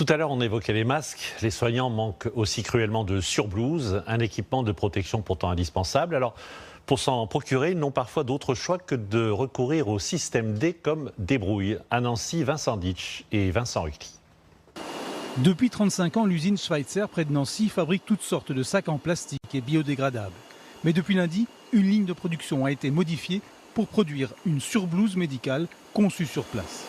Tout à l'heure, on évoquait les masques. Les soignants manquent aussi cruellement de surblouses, un équipement de protection pourtant indispensable. Alors, pour s'en procurer, ils n'ont parfois d'autre choix que de recourir au système D comme débrouille. À Nancy, Vincent Ditch et Vincent Rucli. Depuis 35 ans, l'usine Schweitzer près de Nancy fabrique toutes sortes de sacs en plastique et biodégradables. Mais depuis lundi, une ligne de production a été modifiée pour produire une surblouse médicale conçue sur place.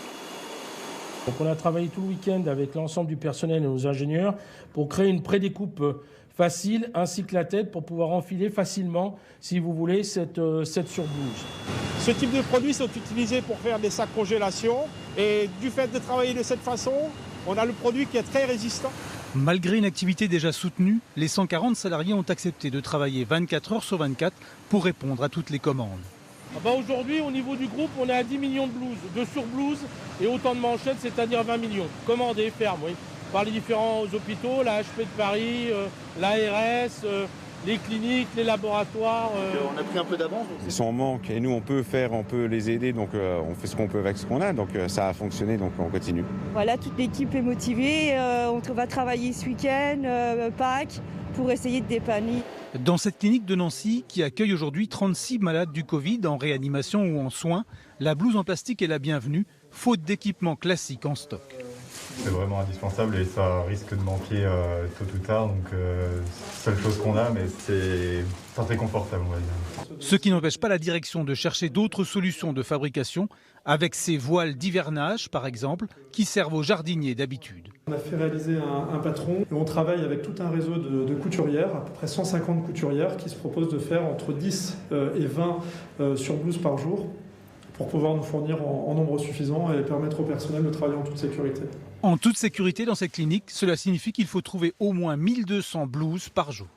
Donc on a travaillé tout le week-end avec l'ensemble du personnel et nos ingénieurs pour créer une prédécoupe facile ainsi que la tête pour pouvoir enfiler facilement, si vous voulez, cette surblouse. Ce type de produits sont utilisés pour faire des sacs congélation et du fait de travailler de cette façon, on a le produit qui est très résistant. Malgré une activité déjà soutenue, les 140 salariés ont accepté de travailler 24 heures sur 24 pour répondre à toutes les commandes. Aujourd'hui, au niveau du groupe, on est à 10 millions de blouses, de surblouses et autant de manchettes, c'est-à-dire 20 millions. Commandées, fermes, oui. Par les différents hôpitaux, la HP de Paris, l'ARS, les cliniques, les laboratoires. On a pris un peu d'avance. Ils sont en manque et nous on peut les aider, donc on fait ce qu'on peut avec ce qu'on a, donc ça a fonctionné, donc on continue. Voilà, toute l'équipe est motivée, on va travailler ce week-end, Pâques, pour essayer de dépanner. Dans cette clinique de Nancy, qui accueille aujourd'hui 36 malades du Covid en réanimation ou en soins, la blouse en plastique est la bienvenue, faute d'équipement classique en stock. C'est vraiment indispensable et ça risque de manquer tôt ou tard, donc seule chose qu'on a, mais c'est pas très confortable, on va dire. Ce qui n'empêche pas la direction de chercher d'autres solutions de fabrication, avec ces voiles d'hivernage par exemple, qui servent aux jardiniers d'habitude. On a fait réaliser un patron et on travaille avec tout un réseau de couturières, à peu près 150 couturières qui se proposent de faire entre 10 et 20 surblouses par jour pour pouvoir nous fournir en nombre suffisant et permettre au personnel de travailler en toute sécurité. En toute sécurité dans cette clinique, cela signifie qu'il faut trouver au moins 1200 blouses par jour.